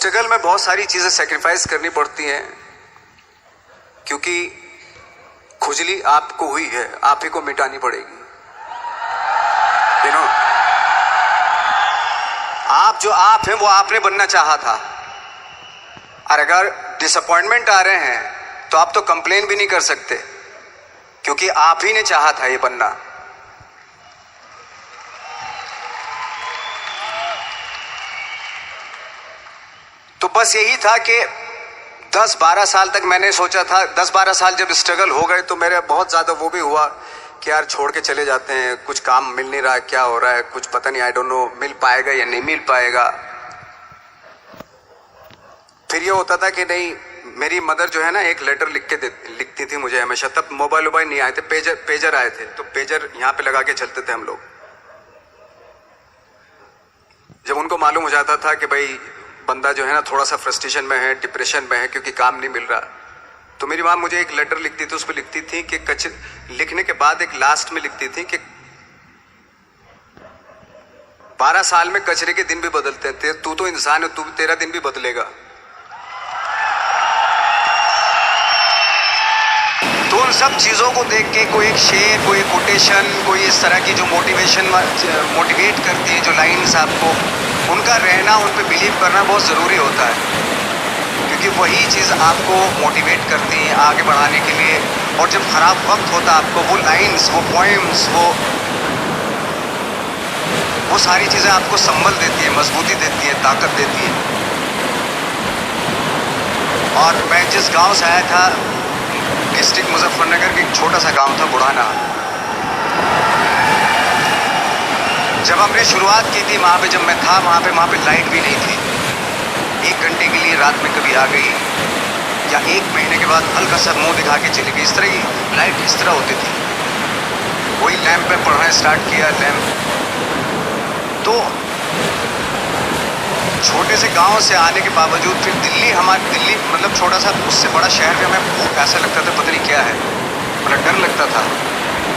Struggle में बहुत सारी चीजें सेक्रीफाइस करनी पड़ती हैं, क्योंकि खुजली आपको हुई है, आप ही को मिटानी पड़ेगी। यू नो, आप जो आप हैं वो आपने बनना चाहा था, और अगर डिसअपॉइंटमेंट आ रहे हैं तो आप तो कंप्लेन भी नहीं कर सकते, क्योंकि आप ही ने चाहा था ये बनना। तो बस यही था कि 10-12 साल तक मैंने सोचा था, 10-12 साल जब स्ट्रगल हो गए तो मेरे बहुत ज़्यादा वो भी हुआ कि यार छोड़ के चले जाते हैं, कुछ काम मिल नहीं रहा है, क्या हो रहा है कुछ पता नहीं, आई डोंट नो मिल पाएगा या नहीं मिल पाएगा। फिर ये होता था कि नहीं, मेरी मदर जो है ना एक लेटर लिखती थी मुझे हमेशा, तब मोबाइल नहीं आए थे, पेजर आए थे, तो पेजर यहाँ पे लगा के चलते थे हम लोग। जब उनको मालूम हो जाता था कि भाई बंदा जो है ना थोड़ा सा फ्रस्ट्रेशन में है, डिप्रेशन में है, क्योंकि काम नहीं मिल रहा, तो मेरी माँ मुझे एक लेटर लिखती थी, उस पर लिखती थी कि लिखने के बाद एक लास्ट में लिखती थी कि 12 साल में कचरे के दिन भी बदलते थे, तू तो इंसान है, तेरा दिन भी बदलेगा। तो उन सब चीज़ों को देख के कोई एक शेर, कोई कोटेशन, कोई इस तरह की जो मोटिवेट करती है, जो लाइन्स आपको, उनका रहना, उन पे बिलीव करना बहुत ज़रूरी होता है, क्योंकि वही चीज़ आपको मोटिवेट करती है आगे बढ़ाने के लिए। और जब ख़राब वक्त होता है आपको, वो लाइन्स, वो पोएम्स, वो सारी चीज़ें आपको संबल देती है, मजबूती देती है, ताकत देती है। और मैं जिस गांव से आया था, डिस्ट्रिक्ट मुजफ्फरनगर के एक छोटा सा गांव था बुढ़ाना, जब हमने शुरुआत की थी वहाँ पे, जब मैं था वहाँ पे लाइट भी नहीं थी। 1 घंटे के लिए रात में कभी आ गई, या 1 महीने के बाद हल्का सा मुंह दिखा के चली गई, इस तरह की लाइट इस तरह होती थी। वही लैंप पे पढ़ना स्टार्ट किया, लैंप। तो छोटे से गांव से आने के बावजूद फिर दिल्ली मतलब छोटा सा, उससे बड़ा शहर में हमें भूख ऐसा लगता था पता नहीं क्या है, मतलब डर लगता था।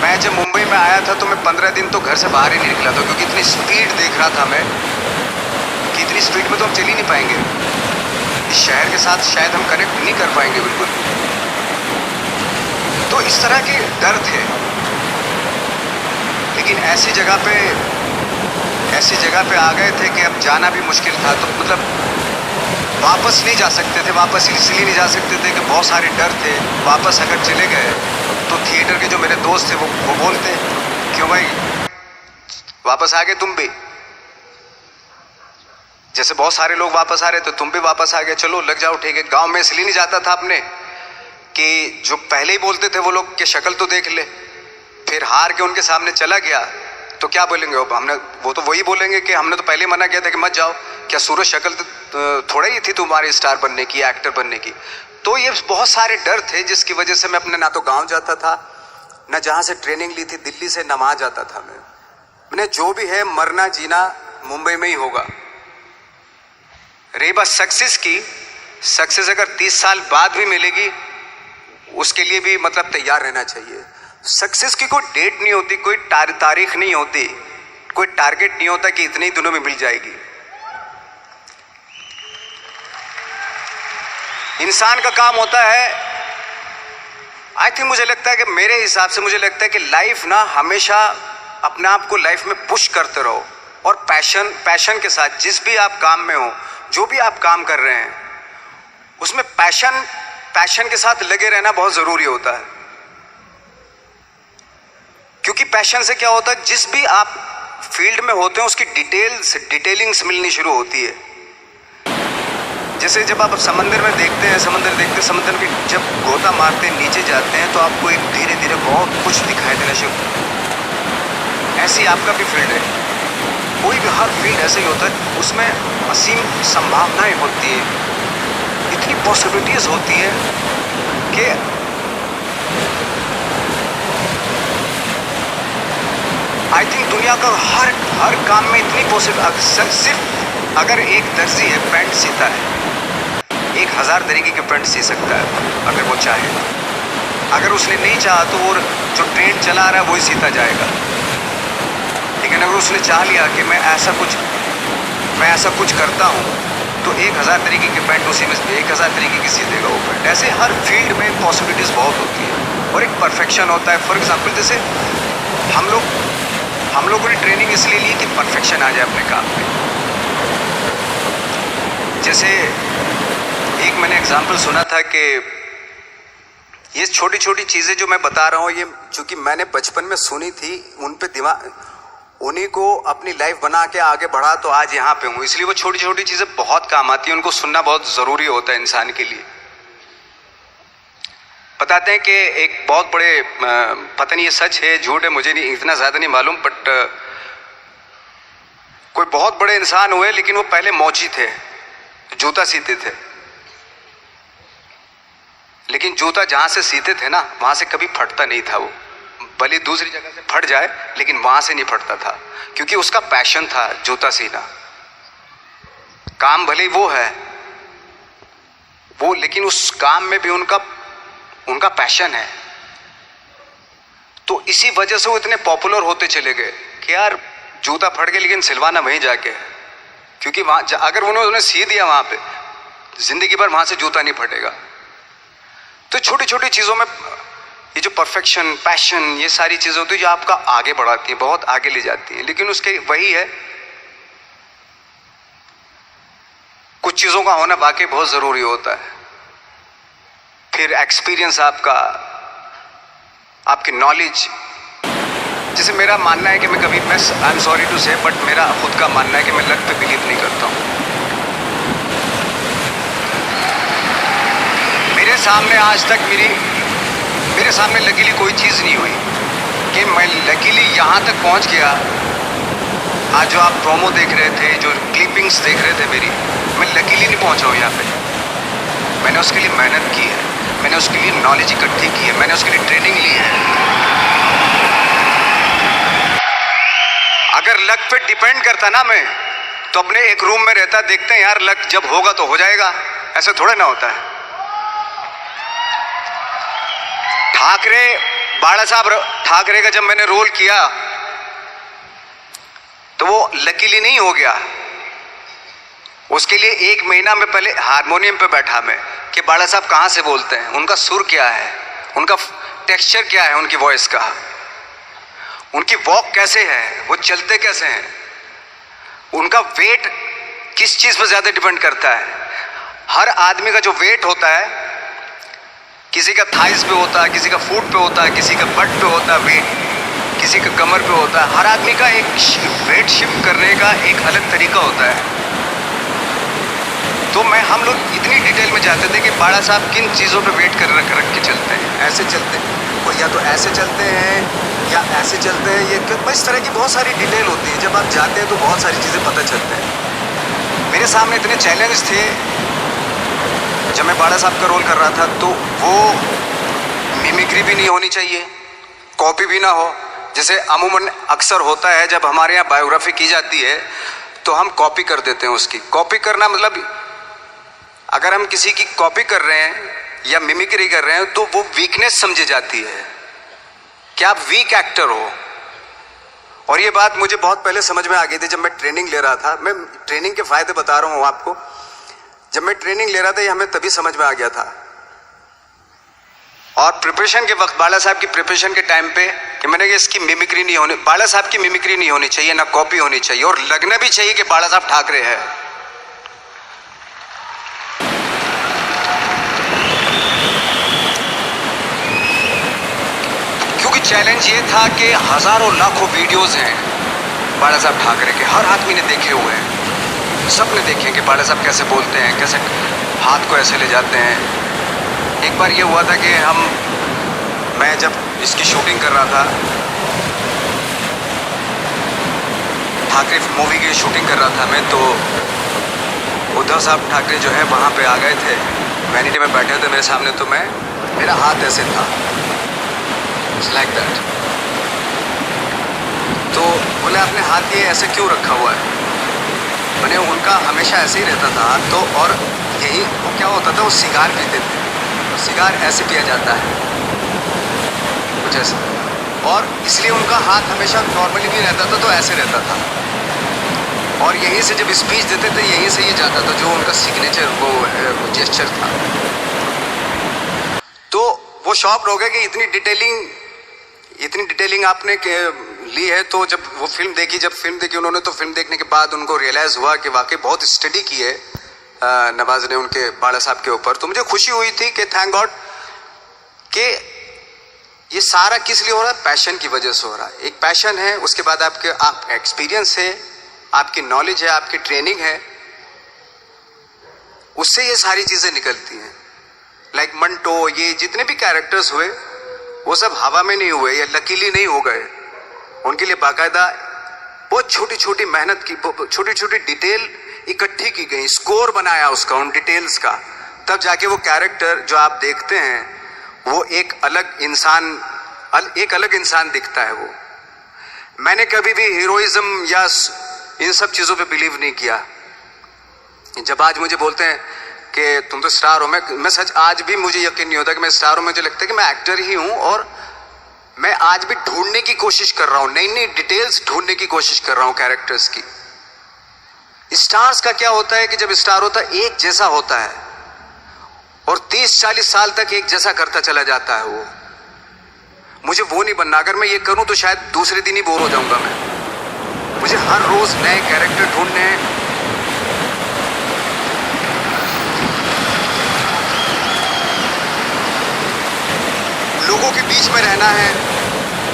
मैं जब मुंबई में आया था तो मैं 15 दिन तो घर से बाहर ही नहीं निकला था, क्योंकि इतनी स्पीड देख रहा था मैं कि इतनी स्पीड में तो हम चल ही नहीं पाएंगे, इस शहर के साथ शायद हम कनेक्ट नहीं कर पाएंगे बिल्कुल। तो इस तरह के डर थे। लेकिन ऐसी जगह पे आ गए थे कि अब जाना भी मुश्किल था, तो मतलब वापस नहीं जा सकते थे। वापस इसलिए नहीं जा सकते थे कि बहुत सारे डर थे। वापस अगर चले गए तो थिएटर के जो मेरे दोस्त थे वो बोलते, क्यों भाई वापस आ गए तुम भी, जैसे बहुत सारे लोग वापस आ रहे तो तुम भी वापस आ गए, चलो लग जाओ ठीक है। गांव में इसलिए नहीं जाता था अपने कि जो पहले ही बोलते थे वो लोग कि शक्ल तो देख ले, फिर हार के उनके सामने चला गया तो क्या बोलेंगे वो तो वही बोलेंगे कि हमने तो पहले मना किया था कि मत जाओ, क्या सूरज शक्ल तो थोड़ा ही थी तुम्हारी स्टार बनने की, एक्टर बनने की। तो ये बहुत सारे डर थे जिसकी वजह से मैं अपने ना तो गांव जाता था, ना जहां से ट्रेनिंग ली थी दिल्ली से, ना वहां जाता था। मैंने जो भी है मरना जीना मुंबई में ही होगा। रही बात सक्सेस की, सक्सेस अगर 30 साल बाद भी मिलेगी उसके लिए भी मतलब तैयार रहना चाहिए। सक्सेस की कोई डेट नहीं होती, कोई तारीख नहीं होती, कोई टारगेट नहीं होता कि इतने ही दिनों में मिल जाएगी। इंसान का काम होता है, आई थिंक मुझे लगता है कि मेरे हिसाब से मुझे लगता है कि लाइफ ना हमेशा अपने आप को लाइफ में पुश करते रहो, और पैशन के साथ जिस भी आप काम में हो, जो भी आप काम कर रहे हैं उसमें पैशन के साथ लगे रहना बहुत जरूरी होता है। क्योंकि पैशन से क्या होता है, जिस भी आप फील्ड में होते हैं उसकी डिटेलिंग्स मिलनी शुरू होती है। जैसे जब आप समंदर में देखते हैं, समंदर में जब गोता मारते हैं, नीचे जाते हैं तो आपको एक धीरे धीरे बहुत कुछ दिखाई देना शुरू। ऐसी आपका भी फील्ड है, कोई भी हर फील्ड ऐसे ही होता है, उसमें असीम संभावनाएं होती है, इतनी पॉसिबिलिटीज होती है कि आई थिंक दुनिया का हर काम में इतनी पॉसिबल। सिर्फ अगर एक दर्जी है पैंट सीता है, 1000 तरीके के पैंट सी सकता है अगर वो चाहे। अगर उसने नहीं चाहा तो वो जो ट्रेंड चला रहा है वही सीता जाएगा। लेकिन अगर उसने चाह लिया कि मैं ऐसा कुछ करता हूँ तो 1000 तरीके के पैंट उसी में 1000 तरीके की सी देगा वो पैंट। ऐसे हर फील्ड में पॉसिबिलिटीज़ बहुत होती है और एक परफेक्शन होता है। फॉर एग्जांपल जैसे हम लोगों ने ट्रेनिंग इसलिए ली कि परफेक्शन आ जाए अपने काम में। जैसे एक मैंने एग्जांपल सुना था कि ये छोटी छोटी चीज़ें जो मैं बता रहा हूँ, ये चूंकि मैंने बचपन में सुनी थी, उन पे दिमाग, उन्हीं को अपनी लाइफ बना के आगे बढ़ा तो आज यहाँ पे हूँ। इसलिए वो छोटी छोटी चीज़ें बहुत काम आती हैं, उनको सुनना बहुत ज़रूरी होता है इंसान के लिए। बताते हैं कि एक बहुत बड़े, पता नहीं ये सच है झूठ है, मुझे नहीं इतना ज़्यादा नहीं मालूम, बट कोई बहुत बड़े इंसान हुए, लेकिन वो पहले मौची थे, जूता सीते थे। लेकिन जूता जहाँ से सीते थे ना, वहाँ से कभी फटता नहीं था। वो भले दूसरी जगह से फट जाए, लेकिन वहाँ से नहीं फटता था, क्योंकि उसका पैशन था जूता सीना। काम भले वो है वो, लेकिन उस काम में भी उनका पैशन है। तो इसी वजह से वो इतने पॉपुलर होते चले गए कि यार जूता फट गया लेकिन सिलवाना वहीं जाके है, क्योंकि वहाँ अगर उन्होंने सी दिया वहाँ पे, जिंदगी भर वहाँ से जूता नहीं फटेगा। तो छोटी छोटी चीज़ों में ये जो परफेक्शन, पैशन, ये सारी चीज़ें होती है जो आपका आगे बढ़ाती हैं, बहुत आगे ले जाती हैं। लेकिन उसके वही है, कुछ चीज़ों का होना वाकई बहुत ज़रूरी होता है। फिर एक्सपीरियंस आपकी नॉलेज। जैसे मेरा मानना है कि मैं आई एम सॉरी टू से, बट मेरा खुद का मानना है कि मैं लक पे बिलीव नहीं करता हूँ। मेरे सामने आज तक मेरे सामने लकीली कोई चीज़ नहीं हुई कि मैं लकीली यहाँ तक पहुँच गया। आज जो आप प्रोमो देख रहे थे, जो क्लिपिंग्स देख रहे थे मेरी, मैं लकीली नहीं पहुँचा हूँ यहाँ पे। मैंने उसके लिए मेहनत की है, मैंने उसके लिए नॉलेज इकट्ठी की है, मैंने उसके लिए ट्रेनिंग ली है। अगर लक पे डिपेंड करता ना मैं, तो अपने एक रूम में रहता, देखते हैं यार लक जब होगा तो हो जाएगा, ऐसा थोड़ा ना होता है। बाला साहब ठाकरे का जब मैंने रोल किया तो वो लकीली नहीं हो गया। उसके लिए 1 महीना में पहले हारमोनियम पे बैठा मैं कि बाला साहब कहाँ से बोलते हैं, उनका सुर क्या है, उनका टेक्सचर क्या है, उनकी वॉइस का, उनकी वॉक कैसे है, वो चलते कैसे हैं, उनका वेट किस चीज़ पर ज़्यादा डिपेंड करता है। हर आदमी का जो वेट होता है, किसी का थाइस पे होता है, किसी का फुट पे होता है, किसी का बट पे होता है वेट, किसी का कमर पे होता है। हर आदमी का एक वेट शिफ्ट करने का एक अलग तरीका होता है। तो हम लोग इतनी डिटेल में जाते थे कि बाड़ा साहब किन चीज़ों पे वेट कर रख के चलते हैं, ऐसे चलते हैं, और या तो ऐसे चलते हैं या ऐसे चलते हैं। ये इस तरह की बहुत सारी डिटेल होती है। जब आप जाते हैं तो बहुत सारी चीज़ें पता चलते हैं। मेरे सामने इतने चैलेंज थे जब मैं बाड़ा साहब का रोल कर रहा था, तो वो मिमिक्री भी नहीं होनी चाहिए, कॉपी भी ना हो। जैसे अमूमन अक्सर होता है जब हमारे यहाँ बायोग्राफी की जाती है तो हम कॉपी कर देते हैं। उसकी कॉपी करना मतलब, अगर हम किसी की कॉपी कर रहे हैं या मिमिक्री कर रहे हैं तो वो वीकनेस समझी जाती है कि आप वीक एक्टर हो। और ये बात मुझे बहुत पहले समझ में आ गई थी जब मैं ट्रेनिंग ले रहा था। मैं ट्रेनिंग के फायदे बता रहा हूँ आपको। जब मैं ट्रेनिंग ले रहा था ये हमें तभी समझ में आ गया था। और प्रिपरेशन के वक्त, बाला साहब की प्रिपरेशन के टाइम पे, कि मैंने कहा इसकी मिमिक्री नहीं होनी, बाला साहब की मिमिक्री नहीं होनी चाहिए, ना कॉपी होनी चाहिए, और लगना भी चाहिए कि बाला साहब ठाकरे है। क्योंकि चैलेंज ये था कि हजारों लाखों वीडियोस हैं बाला साहब ठाकरे के, हर आदमी ने देखे हुए हैं, सब ने देखे कि बाला साहब कैसे बोलते हैं, कैसे हाथ को ऐसे ले जाते हैं। एक बार ये हुआ था कि मैं जब इसकी शूटिंग कर रहा था, ठाकरे मूवी की शूटिंग कर रहा था मैं, तो उद्धव साहब ठाकरे जो है वहाँ पे आ गए थे, वैनिटी में बैठे थे मेरे सामने। तो मेरा हाथ ऐसे था, लाइक दैट। तो बोले आपने हाथ ये ऐसे क्यों रखा हुआ है? मैंने उनका हमेशा ऐसे ही रहता था हाथ। तो और यही वो क्या होता था, वो सिगार पीते थे, सिगार ऐसे पिया जाता है कुछ ऐसे, और इसलिए उनका हाथ हमेशा नॉर्मली भी रहता था तो ऐसे रहता था। और यहीं से जब स्पीच देते थे यहीं से ये जाता था, जो उनका सिग्नेचर वो जेस्चर था। तो वो शॉक हो गया कि इतनी डिटेलिंग आपने ली है। तो जब वो फिल्म देखी उन्होंने, तो फिल्म देखने के बाद उनको रियलाइज हुआ कि वाकई बहुत स्टडी की है नवाज ने उनके बाड़ा साहब के ऊपर। तो मुझे खुशी हुई थी कि थैंक गॉड कि ये सारा किस लिए हो रहा है, पैशन की वजह से हो रहा है। एक पैशन है, उसके बाद आपका एक्सपीरियंस है, आपकी नॉलेज है, आपकी ट्रेनिंग है, उससे ये सारी चीजें निकलती हैं। लाइक मंटो, ये जितने भी कैरेक्टर्स हुए वो सब हवा में नहीं हुए या लकीली नहीं हो गए। उनके लिए बाकायदा बहुत छोटी छोटी मेहनत की, छोटी छोटी डिटेल इकट्ठी की गई, स्कोर बनाया उसका, उन डिटेल्स का, तब जाके वो कैरेक्टर जो आप देखते हैं वो एक अलग इंसान दिखता है। वो मैंने कभी भी हीरोइज्म या इन सब चीजों पे बिलीव नहीं किया। जब आज मुझे बोलते हैं कि तुम तो स्टार हो, मैं सच आज भी मुझे यकीन नहीं होता कि मैं स्टार हूं। मुझे लगता है कि मैं एक्टर ही हूं और मैं आज भी ढूंढने की कोशिश कर रहा हूं, नई नई डिटेल्स ढूंढने की कोशिश कर रहा हूं कैरेक्टर्स की। स्टार्स का क्या होता है कि जब स्टार होता है एक जैसा होता है और 30-40 साल तक एक जैसा करता चला जाता है। वो मुझे वो नहीं बनना। अगर मैं ये करूं तो शायद दूसरे दिन ही बोर हो जाऊंगा मैं। मुझे हर रोज नए कैरेक्टर ढूंढने हैं। लोगों के बीच में रहना है,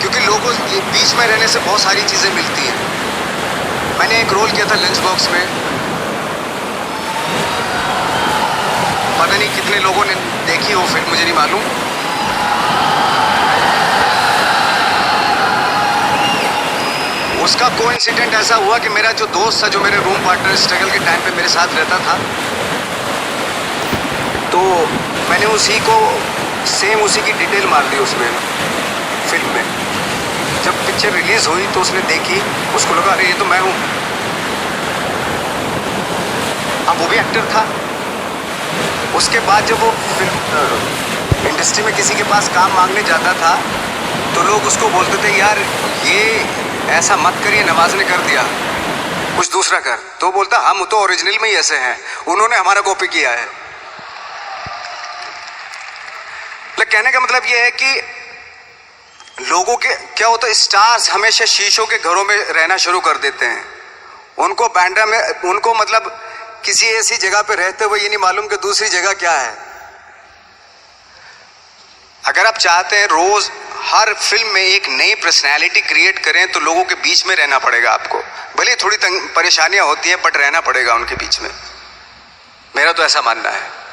क्योंकि लोगों के बीच में रहने से बहुत सारी चीजें मिलती हैं। मैंने एक रोल किया था लंच बॉक्स में, पता नहीं कितने लोगों ने देखी वो फिल्म, मुझे नहीं मालूम। उसका कोइंसिडेंट ऐसा हुआ कि मेरा जो दोस्त था, जो मेरे रूम पार्टनर स्ट्रगल के टाइम पे मेरे साथ रहता था, तो मैंने उसी की डिटेल मार दी उसमें फिल्म में। जब पिक्चर रिलीज हुई तो उसने देखी, उसको लगा अरे ये तो मैं हूं। अब वो भी एक्टर था। उसके बाद जब वो फिल्म इंडस्ट्री में किसी के पास काम मांगने जाता था तो लोग उसको बोलते थे यार ये ऐसा मत करिए, नवाज ने कर दिया, कुछ दूसरा कर। तो बोलता हम तो ओरिजिनल में ही ऐसे हैं, उन्होंने हमारा कॉपी किया है। कहने का मतलब ये है कि लोगों के क्या होता है, स्टार्स हमेशा शीशों के घरों में रहना शुरू कर देते हैं। उनको बैंड्रा में, उनको मतलब किसी ऐसी जगह पे रहते हुए ये नहीं मालूम कि दूसरी जगह क्या है। अगर आप चाहते हैं रोज हर फिल्म में एक नई पर्सनैलिटी क्रिएट करें तो लोगों के बीच में रहना पड़ेगा आपको। भले थोड़ी परेशानियां होती हैं बट रहना पड़ेगा उनके बीच में। मेरा तो ऐसा मानना है।